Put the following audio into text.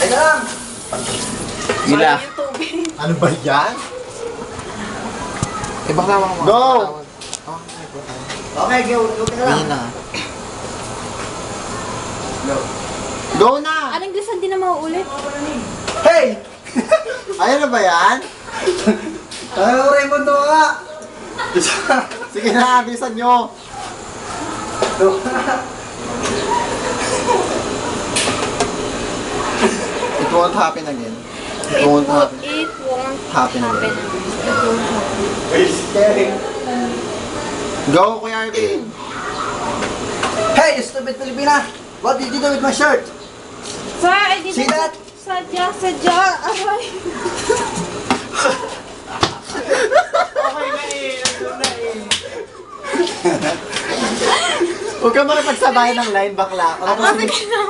Teka lang. Gila. Ano ba yan? Ibang tawag mo. Go! Okay, go. Go ka lang. Ganyan na. Go na! Anong gusto hindi na mauulit? Hey! Ayun na ba yan? Ano Raymond to ka? Sige na, bilisan nyo. It won't happen again. It won't happen. It won't Happen happen. again. It won't happen. Scary. Go, Kuya Arvin. Hey, you stupid Filipina! What did you do with my shirt? Sir, I didn't... See that? Sadya. Aray. Huwag ka makipagsabayan ng line, bakla. Sige na.